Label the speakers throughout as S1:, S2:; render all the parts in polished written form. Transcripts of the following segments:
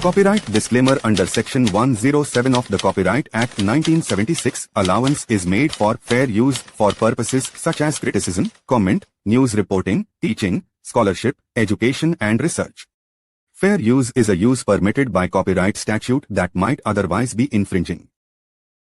S1: Copyright disclaimer. Under Section 107 of the Copyright Act 1976, allowance is made for fair use for purposes such as criticism, comment, news reporting, teaching, scholarship, education and research. Fair use is a use permitted by copyright statute that might otherwise be infringing.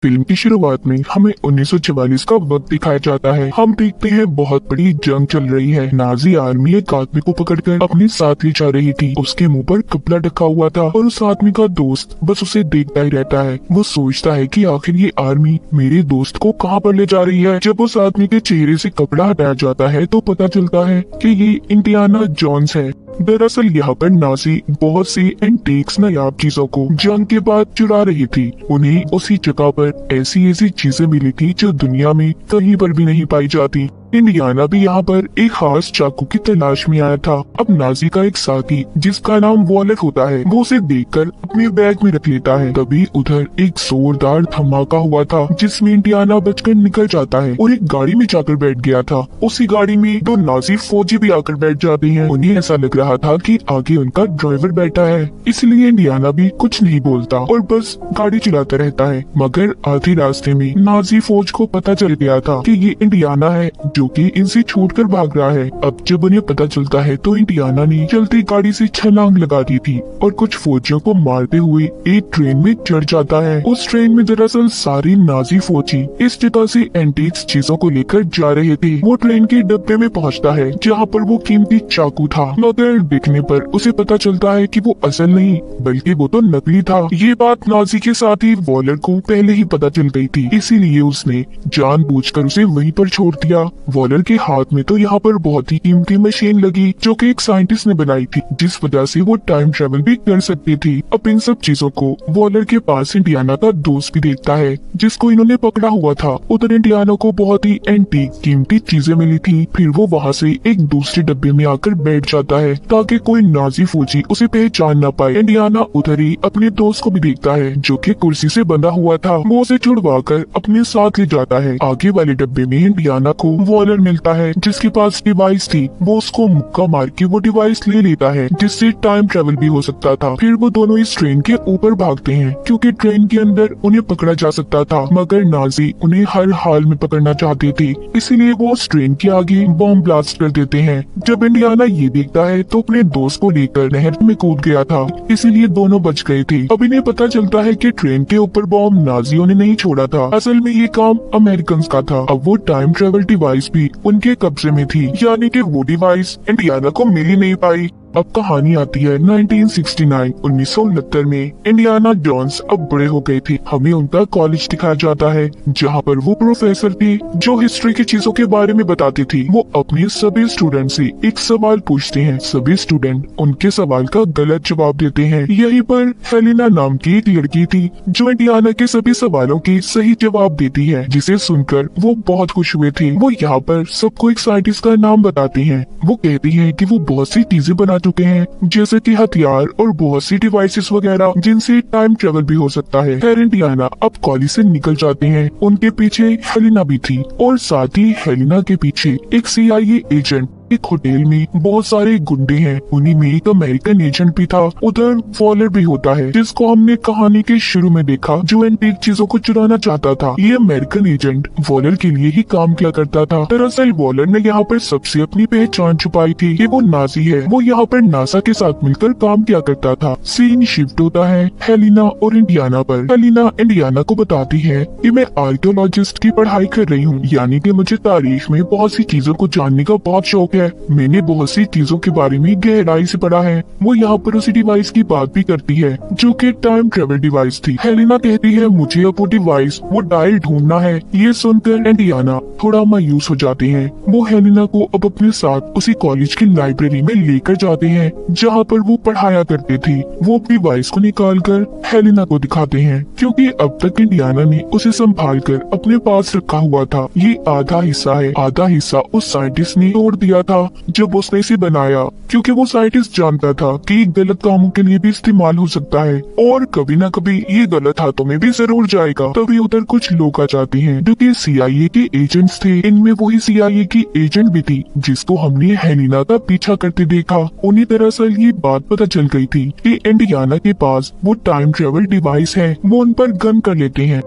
S2: Film की शुरुआत में हमें 1944 का वक्त दिखाया जाता है। हम देखते हैं बहुत बड़ी जंग चल रही है। नाजी आर्मी एक आदमी को पकड़कर अपने साथ ले जा रही थी। उसके मुंह पर कपड़ा ढका हुआ था और उस आदमी का दोस्त बस उसे देखता ही रहता है। वो सोचता है कि आखिर ये आर्मी मेरे दोस्त को कहाँ पर ले जा रही है। जब उस आदमी के चेहरे से कपड़ा हटाया जाता है तो पता चलता है कि ये इंडियाना जोन्स है। दरअसल यहाँ पर नाजी बहुत सी एंटीक्स नायाब चीजों को जंग के बाद चुरा रही थी। उन्हें उसी जगह पर ऐसी ऐसी चीजें मिली थी जो दुनिया में कहीं पर भी नहीं पाई जाती। इंडियाना भी यहाँ पर एक खास चाकू की तलाश में आया था। अब नाजी का एक साथी जिसका नाम वॉलर होता है, वो उसे देखकर अपने बैग में रख लेता है। तभी उधर एक जोरदार धमाका हुआ था जिसमें इंडियाना बचकर निकल जाता है और एक गाड़ी में जाकर बैठ गया था। उसी गाड़ी में दो नाजी फौजी भी आकर बैठ जाते हैं। उन्हें ऐसा लग रहा था कि आगे उनका ड्राइवर बैठा है, इसलिए इंडियाना भी कुछ नहीं बोलता और बस गाड़ी चलाता रहता है। मगर आधे रास्ते में नाजी फौज को पता चल गया था कि ये इंडियाना है जो कि इनसे छूटकर भाग रहा है। अब जब उन्हें पता चलता है तो इंडियाना ने चलती गाड़ी से छलांग लगा दी थी और कुछ फौजियों को मारते हुए एक ट्रेन में चढ़ जाता है। उस ट्रेन में दरअसल सारी नाजी फौजी इस जगह से एंटीक्स चीजों को लेकर जा रहे थे। वो ट्रेन के डब्बे में पहुंचता है जहाँ पर वो कीमती चाकू था, मगर देखने पर उसे पता चलता है कि वो असल नहीं बल्कि वो तो नकली था। ये बात नाजी के साथी वॉलर को पहले ही पता चल गई थी, इसीलिए उसने जानबूझकर उसे वहीं पर छोड़ दिया। वॉलर के हाथ में तो यहाँ पर बहुत ही कीमती मशीन लगी जो कि एक साइंटिस्ट ने बनाई थी, जिस वजह से वो टाइम ट्रेवल भी कर सकती थी। अब इन सब चीजों को वॉलर के पास इंडियाना का दोस्त भी देखता है जिसको इन्होंने पकड़ा हुआ था। उधर इंडियाना को बहुत ही एंटीक कीमती चीजें मिली थी। फिर वो वहाँ से एक दूसरे डब्बे में आकर बैठ जाता है ताकि कोई नाजी फौजी उसे पहचान न पाए। इंडियाना उधर ही अपने दोस्त को भी देखता है जो कि कुर्सी से बंधा हुआ था। वो उसे छुड़वाकर अपने साथ ले जाता है। आगे वाले डब्बे में इंडियाना को वॉलर मिलता है जिसके पास डिवाइस थी। वो उसको मुक्का मार के वो डिवाइस ले लेता है जिससे टाइम ट्रेवल भी हो सकता था। फिर वो दोनों इस ट्रेन के ऊपर भागते हैं क्योंकि ट्रेन के अंदर उन्हें पकड़ा जा सकता था, मगर नाजी उन्हें हर हाल में पकड़ना चाहते थे, इसीलिए वो उस ट्रेन के आगे बॉम्ब ब्लास्ट कर देते हैं। जब इंडियाना ये देखता है तो अपने दोस्त को लेकर नहर में कूद गया था, इसीलिए दोनों बच गए थे। अब इन्हें पता चलता है कि ट्रेन के ऊपर बॉम्ब नाजियों ने नहीं छोड़ा था, असल में ये काम अमेरिकन का था। अब वो टाइम ट्रेवल डिवाइस भी उनके कब्जे में थी, यानी कि वो डिवाइस इंडियाना को मिल ही नहीं पाई। अब कहानी आती है 1969 में। इंडियाना जोन्स अब बड़े हो गए थे। हमें उनका कॉलेज दिखाया जाता है जहाँ पर वो प्रोफेसर थे जो हिस्ट्री की चीजों के बारे में बताते थे। वो अपने सभी स्टूडेंट से एक सवाल पूछते हैं, सभी स्टूडेंट उनके सवाल का गलत जवाब देते हैं। यहीं पर हेलेना नाम की एक लड़की थी जो इंडियाना के सभी सवालों के सही जवाब देती है, जिसे सुनकर वो बहुत खुश हुए थे। वो यहाँ पर सबको एक साइंटिस्ट का नाम बताते हैं। वो कहती है कि वो बहुत सी चीजें बना चुके हैं, जैसे कि हथियार और बहुत सी डिवाइसेस वगैरह जिनसे टाइम ट्रेवल भी हो सकता है। खैर इंडियाना अब कॉलेज से निकल जाते हैं। उनके पीछे हेलेना भी थी और साथ ही हेलेना के पीछे एक CIA एजेंट। एक होटल में बहुत सारे गुंडे हैं, उन्हीं में एक अमेरिकन एजेंट भी था। उधर वॉलर भी होता है जिसको हमने कहानी के शुरू में देखा, जो एंटीक चीजों को चुराना चाहता था। ये अमेरिकन एजेंट वॉलर के लिए ही काम किया करता था। दरअसल वॉलर ने यहाँ पर सबसे अपनी पहचान छुपाई थी कि वो नाजी है। वो यहाँ पर नासा के साथ मिलकर काम किया करता था। सीन शिफ्ट होता है हेलेना और इंडियाना पर। हेलेना इंडियाना को बताती है कि मैं आर्कियोलॉजिस्ट की पढ़ाई कर रही हूँ, यानी कि मुझे तारीख में बहुत सी चीजों को जानने का बहुत शौक है। मैंने बहुत सी चीजों के बारे में गहराई से पढ़ा है। वो यहाँ पर उसी डिवाइस की बात भी करती है जो कि टाइम ट्रेवल डिवाइस थी। हेलेना कहती है मुझे अब वो डिवाइस, वो डायल ढूंढना है। ये सुनकर इंडियाना थोड़ा मायूस हो जाते हैं। वो हेलेना को अब अपने साथ उसी कॉलेज की लाइब्रेरी में लेकर जाते हैं जहाँ पर वो पढ़ाया करते थे। वो डिवाइस को निकाल कर हेलेना को दिखाते हैं क्योंकि अब तक इंडियाना ने उसे संभाल कर अपने पास रखा हुआ था। ये आधा हिस्सा है, आधा हिस्सा उस साइंटिस्ट ने तोड़ दिया था जब उसने इसे बनाया, क्योंकि वो साइंटिस्ट जानता था कि ये गलत कामों के लिए भी इस्तेमाल हो सकता है और कभी ना कभी ये गलत हाथों में भी जरूर जाएगा। तभी उधर कुछ लोग आ जाते हैं जो कि CIA के एजेंट्स थे। इनमें वही CIA की एजेंट भी थी जिसको हमने हेलिना का पीछा करते देखा। उन्हें दरअसल ये बात पता चल गई थी कि इंडियाना के पास वो टाइम ट्रेवल डिवाइस है। वो उन पर गन कर लेते हैं।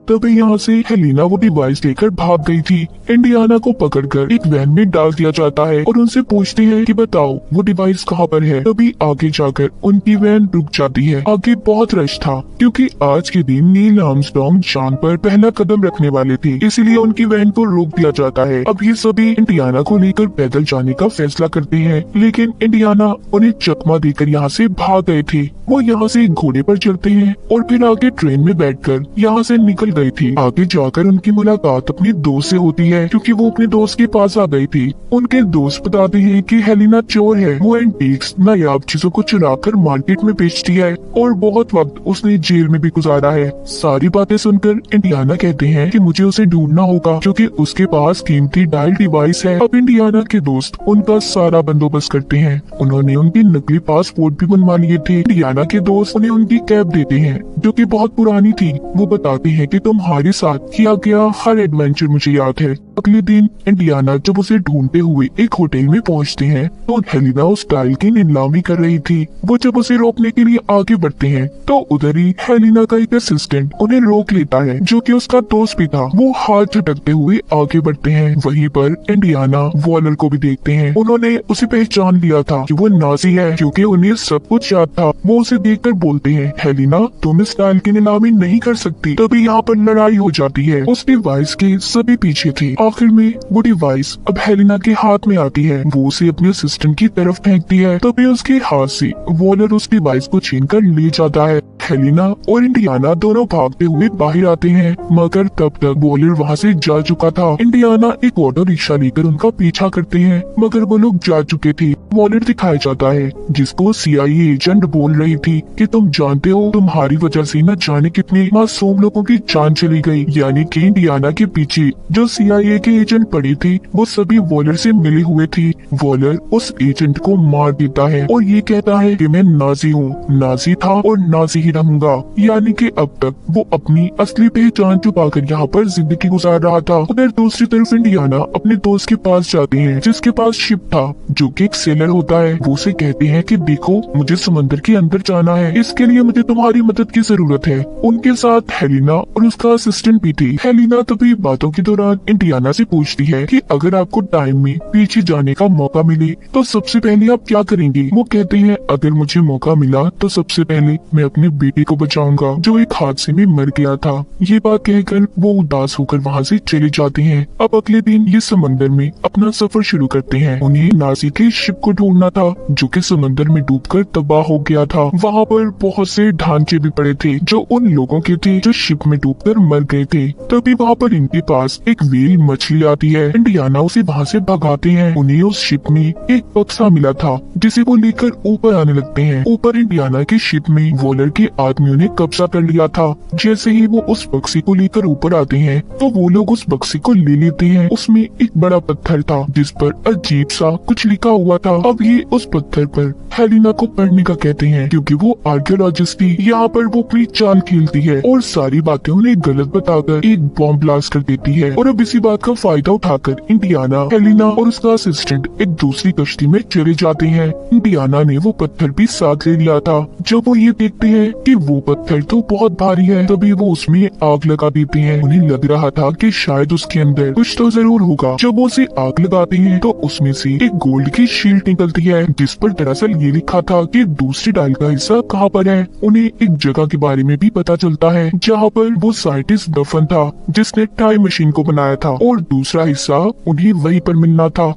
S2: तभी यहाँ से हेलिना वो डिवाइस लेकर भाग गई थी। इंडियाना को पकड़कर एक वैन में डाल दिया जाता है और उनसे पूछते हैं कि बताओ वो डिवाइस कहाँ पर है। तभी आगे जाकर उनकी वैन रुक जाती है। आगे बहुत रश था क्योंकि आज के दिन नील आर्मस्ट्रांग चांद पर पहला कदम रखने वाले थे, इसीलिए उनकी वैन को रोक दिया जाता है। अब ये सभी इंडियाना को लेकर पैदल जाने का फैसला करते हैं, लेकिन इंडियाना उन्हें चकमा देकर यहाँ से भाग गए थे। वो यहाँ से घोड़े पर चढ़ते हैं और फिर आगे ट्रेन में बैठकर यहाँ से निकल गई थी। आगे जाकर उनकी मुलाकात अपने दोस्त से होती है क्योंकि वो अपने दोस्त के पास आ गई थी। उनके दोस्त बताते हैं कि हेलिना चोर है। वो एंटीक्स नायाब चीजों को चुरा कर मार्केट में बेचती है और बहुत वक्त उसने जेल में भी गुजारा है। सारी बातें सुनकर इंडियाना कहते हैं कि मुझे उसे ढूंढना होगा क्योंकि उसके पास कीमती डायल डिवाइस है। अब इंडियाना के दोस्त उनका सारा बंदोबस्त करते हैं। उन्होंने उनकी नकली पासपोर्ट भी बनवा लिए थे। इंडियाना के दोस्त उन्हें उनकी कैब देते हैं जो कि बहुत पुरानी थी। वो बताते हैं कि तुम्हारे साथ किया गया हर एडवेंचर मुझे याद है। अगले दिन इंडियाना जब उसे ढूंढते हुए एक होटल में पहुंचते हैं तो हेलिना उस डायल की नीलामी कर रही थी। वो जब उसे रोकने के लिए आगे बढ़ते हैं तो उधर ही हेलिना का एक असिस्टेंट उन्हें रोक लेता है जो कि उसका दोस्त भी था। वो हाथ झटकते हुए आगे बढ़ते हैं। वहीं पर इंडियाना वॉलर को भी देखते हैं। उन्होंने उसे पहचान लिया था कि वो नाजी है क्योंकि उन्हें सब कुछ याद था। वो उसे देखकर बोलते हैं हेलिना तुम इस डायल की नीलामी नहीं कर सकती। तभी यहाँ पर लड़ाई हो जाती है। उस डिवाइस के सभी पीछे थे। आखिर में वो डिवाइस अब हेलिना के हाथ में आती है। वो उसे अपने असिस्टेंट की तरफ फेंकती है। तभी उसके हाथ से वॉलर उस डिवाइस को छीन कर ले जाता है। हेलिना और इंडियाना दोनों भागते हुए बाहर आते हैं, मगर तब तक वॉलर वहाँ से जा चुका था। इंडियाना एक ऑटो रिक्शा लेकर उनका पीछा करते हैं, मगर वो लोग जा चुके थे। वॉलर दिखाया जाता है जिसको CIA एजेंट बोल रही थी कि तुम जानते हो तुम्हारी वजह से न जाने कितने मासूम लोगों की जान चली गई। यानी कि इंडियाना के पीछे जो CIA के एजेंट पड़ी थी वो सभी वॉलर से मिले हुए थे। वॉलर उस एजेंट को मार देता है और ये कहता है कि मैं नाजी हूँ, नाजी था और नाजी ही रहूंगा। यानी कि अब तक वो अपनी असली पहचान छुपाकर यहाँ पर जिंदगी गुजार रहा था। उधर दूसरी तरफ इंडियाना अपने दोस्त के पास जाते हैं जिसके पास शिप था जो कि एक सेलर होता है। वो उसे कहते हैं कि देखो मुझे समंदर के अंदर जाना है, इसके लिए मुझे तुम्हारी मदद की जरूरत है। उनके साथ हेलिना और उसका असिस्टेंट भी थी। हेलिना तभी बातों के दौरान इंडियाना से पूछती है कि अगर आपको टाइम में पीछे जाने का मौका मिले तो सबसे पहले आप क्या करेंगे। वो कहते हैं अगर मुझे मौका मिला तो सबसे पहले मैं अपने बेटे को बचाऊंगा जो एक हादसे में मर गया था। ये बात कहकर वो उदास होकर वहाँ से चले जाते हैं। अब अगले दिन ये समंदर में अपना सफर शुरू करते हैं। उन्हें नाजी के शिप को ढूंढना था जो कि समंदर में डूबकर तबाह हो गया था। वहाँ पर बहुत से ढांचे भी पड़े थे जो उन लोगों के थे जो शिप में डूबकर मर गए थे। तभी वहाँ पर इनके पास एक व्हेल मछली आती है। इंडियाना उसे वहाँ से भगाते हैं। उन्हें उस शिप में एक बक्सा मिला था जिसे वो लेकर ऊपर आने लगते हैं। ऊपर इंडियाना की शिप में वॉलर के आदमियों ने कब्जा कर लिया था। जैसे ही वो उस बक्से को लेकर ऊपर आते हैं तो वो लोग उस बक्से को ले लेते हैं। उसमें एक बड़ा पत्थर था जिस पर अजीब सा कुछ लिखा हुआ था। अब ये उस पत्थर पर हेलिना को पढ़ने का कहते हैं क्योंकि वो आर्कियोलॉजिस्ट थी। यहाँ पर वो अपनी चाल खेलती है और सारी बातें उन्हें गलत बताकर एक बॉम्ब ब्लास्ट कर देती है। और अब इसी बात का फायदा उठाकर इंडियाना, हेलिना और उसका असिस्टेंट एक दूसरी कश्ती में चले जाते हैं। इंडियाना ने वो पत्थर भी साथ ले लिया था। जब वो ये देखते हैं कि वो पत्थर तो बहुत भारी है तभी वो उसमें आग लगा देते हैं। उन्हें लग रहा था कि शायद उसके अंदर कुछ तो जरूर होगा। जब वो उसे आग लगाते हैं तो उसमें से एक गोल्ड की शील्ड निकलती है जिस पर दरअसल ये लिखा था कि दूसरी डायल का हिस्सा कहाँ पर है। उन्हें एक जगह के बारे में भी पता चलता है जहाँ पर वो साइंटिस्ट दफन था जिसने टाइम मशीन को बनाया था और दूसरा हिस्सा उन्हें वहीं पर मिलना था।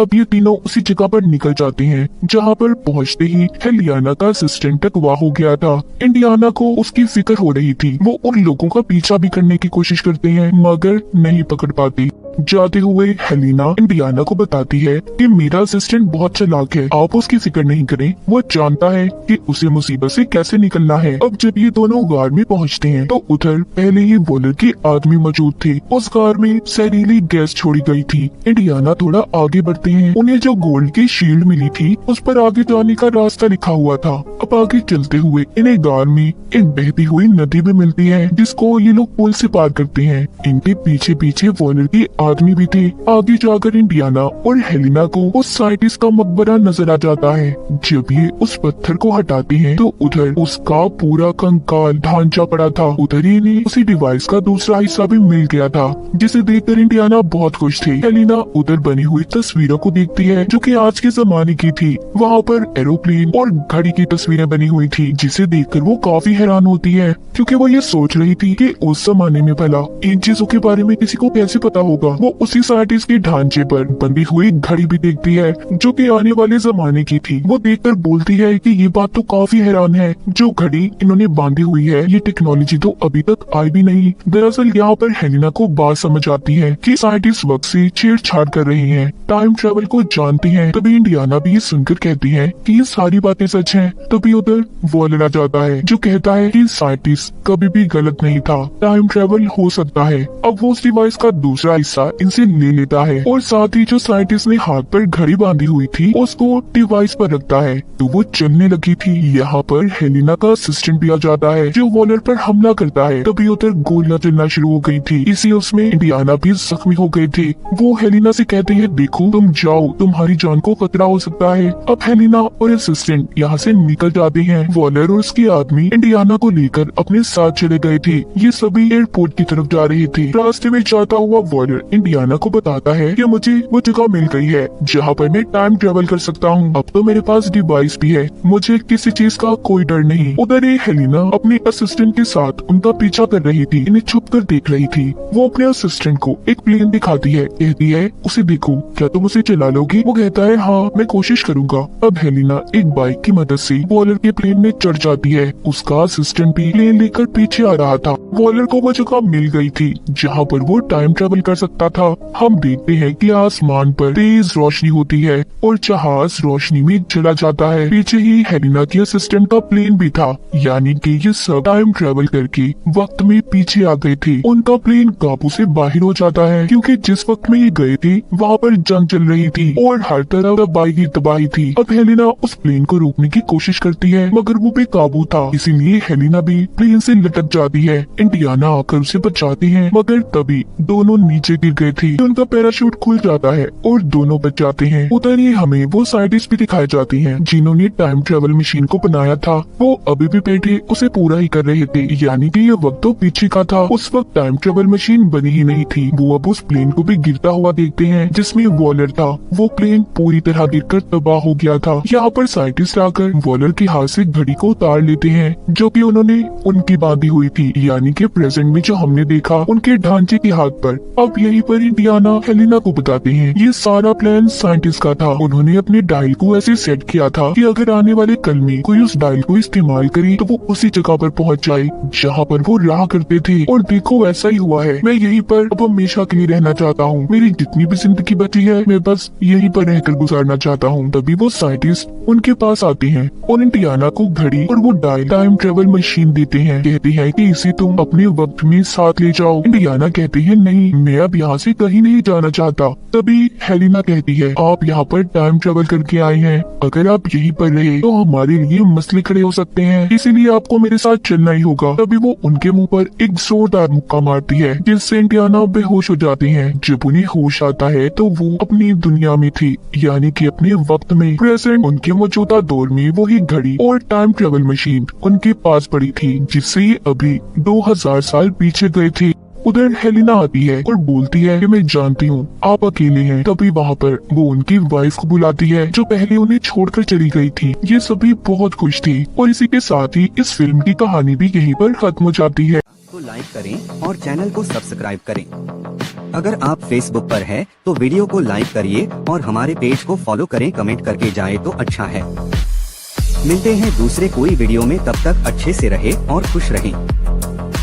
S2: अब ये तीनों उसी जगह पर निकल जाते हैं जहाँ पर पहुँचते ही हेलियाना का असिस्टेंट अगवा हो गया था। इंडियाना को उसकी फिक्र हो रही थी। वो उन लोगों का पीछा भी करने की कोशिश करते हैं मगर नहीं पकड़ पाती। जाते हुए हेलिना इंडियाना को बताती है कि मेरा असिस्टेंट बहुत चालाक है, आप उसकी फिक्र नहीं करें, वो जानता है कि उसे मुसीबत से कैसे निकलना है। अब जब ये दोनों कार में पहुंचते हैं तो उधर पहले ही वॉलर के आदमी मौजूद थे। उस कार में जहरीली गैस छोड़ी गई थी। इंडियाना थोड़ा आगे बढ़ते हैं। उन्हें जो गोल्ड की शील्ड मिली थी उस पर आगे जाने का रास्ता लिखा हुआ था। अब आगे चलते हुए इन्हें कार में एक बहती हुई नदी भी मिलती है जिसको ये लोग पुल से पार करते हैं। इनके पीछे पीछे वॉलर के आदमी भी थे। आगे जाकर इंडियाना और हेलिना को उस साइंटिस्ट का मकबरा नजर आ जाता है। जब ये उस पत्थर को हटाते हैं तो उधर उसका पूरा कंकाल ढांचा पड़ा था। उधर ही इन्हें उसी डिवाइस का दूसरा हिस्सा भी मिल गया था जिसे देखकर इंडियाना बहुत खुश थी। हेलिना उधर बनी हुई तस्वीरों को देखती है जो कि आज के जमाने की थी। वहाँ पर एरोप्लेन और घड़ी की तस्वीरें बनी हुई थी जिसे देखकर वो काफी हैरान होती है क्योंकि वो ये सोच रही थी कि उस जमाने में भला इन चीजों के बारे में किसी को कैसे पता होगा। वो उसी साइंटिस्ट के ढांचे पर बंधी हुई घड़ी भी देखती है जो कि आने वाले जमाने की थी। वो देखकर बोलती है कि ये बात तो काफी हैरान है, जो घड़ी इन्होंने बांधी हुई है ये टेक्नोलॉजी तो अभी तक आई भी नहीं। दरअसल यहाँ पर हेलिना को बात समझ आती है कि साइंटिस्ट वक्त से छेड़छाड़ कर रहे हैं, टाइम ट्रेवल को जानती है। तभी इंडियाना भी ये सुनकर कहती है कि ये सारी बातें सच हैं। तभी उधर वॉलर आ जाता है जो कहता है कि साइंटिस्ट कभी भी गलत नहीं था, टाइम ट्रेवल हो सकता है। अब वो उस डिवाइस का दूसरा हिस्सा इनसे ले लेता है और साथ ही जो साइंटिस्ट ने हाथ पर घड़ी बांधी हुई थी उसको डिवाइस पर रखता है तो वो चलने लगी थी। यहाँ पर हेलिना का असिस्टेंट भी आ जाता है जो वॉलर पर हमला करता है। तभी उधर गोलियां चलना शुरू हो गई थी। इसी उसमें इंडियाना भी जख्मी हो गए थे। वो हेलिना से कहते हैं देखो तुम जाओ, तुम्हारी जान को खतरा हो सकता है। अब हेलिना और असिस्टेंट यहाँ से निकल जाते हैं। वॉलर और उसके आदमी इंडियाना को लेकर अपने साथ चले गए थे। ये सभी एयरपोर्ट की तरफ जा रहे थे। रास्ते में जाता हुआ वॉलर इंडियाना को बताता है कि मुझे वो जगह मिल गई है जहाँ पर मैं टाइम ट्रेवल कर सकता हूँ। अब तो मेरे पास डिवाइस भी है, मुझे किसी चीज का कोई डर नहीं। उधर ही हेलिना अपने असिस्टेंट के साथ उनका पीछा कर रही थी, इन्हें छुप कर देख रही थी। वो अपने असिस्टेंट को एक प्लेन दिखाती है, कहती है उसे देखो, क्या तुम उसे चला लोगी? वो कहता है हाँ मैं कोशिश करूंगा। अब हेलिना एक बाइक की मदद से वॉलर के प्लेन में चढ़ जाती है। उसका असिस्टेंट भी प्लेन लेकर पीछे आ रहा था। वॉलर को वो जगह मिल गई थी जहाँ पर वो टाइम ट्रेवल कर सकता था। हम देखते हैं कि आसमान पर तेज रोशनी होती है और जहाज रोशनी में चला जाता है। पीछे ही हेलिना के असिस्टेंट का प्लेन भी था, यानी कि ये सब टाइम ट्रेवल करके वक्त में पीछे आ गए थे। उनका प्लेन काबू से बाहर हो जाता है क्योंकि जिस वक्त में ये गए थे वहाँ पर जंग चल रही थी और हर तरफ तबाही ही तबाही थी। अब हेलिना उस प्लेन को रोकने की कोशिश करती है मगर वो बेकाबू था, इसीलिए हेलिना भी प्लेन से लटक जाती है। इंडियाना आकर उसे बचाती है मगर तभी दोनों नीचे गिर गए थे। उनका पैराशूट खुल जाता है और दोनों बच जाते हैं। उधर ही हमें वो साइंटिस्ट भी दिखाए जाते हैं जिन्होंने टाइम ट्रेवल मशीन को बनाया था। वो अभी भी बैठे उसे पूरा ही कर रहे थे, यानी कि ये वक्त तो पीछे का था। उस वक्त टाइम ट्रेवल मशीन बनी ही नहीं थी। वो अब उस प्लेन को भी गिरता हुआ देखते हैं जिसमें वॉलर था। वो प्लेन पूरी तरह गिरकर तबाह हो गया था। यहाँ पर साइंटिस्ट आकर वॉलर के हाथ से घड़ी को उतार लेते हैं जो कि उन्होंने उनकी बांधी हुई थी, यानी कि प्रेजेंट में जो हमने देखा उनके ढांचे के हाथ पर। अब यहीं पर इंडियाना हेलिना को बताते हैं ये सारा प्लान साइंटिस्ट का था। उन्होंने अपने डायल को ऐसे सेट किया था कि अगर आने वाले कल में कोई उस डायल को इस्तेमाल करे तो वो उसी जगह पर पहुंच जाए जहाँ पर वो रहा करते थे। और देखो वैसा ही हुआ है। मैं यहीं पर अब हमेशा के लिए रहना चाहता हूँ। मेरी जितनी भी जिंदगी बची है मैं बस यहीं पर रहकर गुजारना चाहता हूँ। तभी वो साइंटिस्ट उनके पास आते हैं और इंडियाना को घड़ी और वो डायल टाइम ट्रेवल मशीन देते हैं। कहते हैं कि इसे तुम अपने वक्त में साथ ले जाओ। इंडियाना कहते हैं नहीं, मैं अब यहाँ से कहीं नहीं जाना चाहता। तभी हेलिना कहती है आप यहाँ पर टाइम ट्रेवल करके आए हैं, अगर आप यहीं पर रहे तो हमारे लिए मसले खड़े हो सकते हैं, इसीलिए आपको मेरे साथ चलना ही होगा। तभी वो उनके मुंह पर एक जोरदार मुक्का मारती है जिससे इंडियाना बेहोश हो जाते हैं। जब उन्हें होश आता है तो वो अपनी दुनिया में थी, यानी कि अपने वक्त में। प्रेजेंट उनके मौजूदा दौर में वही घड़ी और टाइम ट्रेवल मशीन उनके पास पड़ी थी जिससे ये अभी 2000 साल पीछे गए थे। उधर हेलिना आती है और बोलती है कि मैं जानती हूँ आप अकेले हैं। तभी वहाँ पर वो उनकी वाइफ को बुलाती है जो पहले उन्हें छोड़कर चली गई थी। ये सभी बहुत खुश थी और इसी के साथ ही इस फिल्म की कहानी भी यहीं पर खत्म हो जाती है।
S3: तो लाइक करें और चैनल को सब्सक्राइब करें। अगर आप फेसबुक पर हैं, तो वीडियो को लाइक करिए और हमारे पेज को फॉलो करें। कमेंट करके जाए तो अच्छा है। मिलते हैं दूसरे कोई वीडियो में, तब तक अच्छे से रहे और खुश रहें।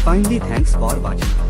S3: Finally thanks for watching.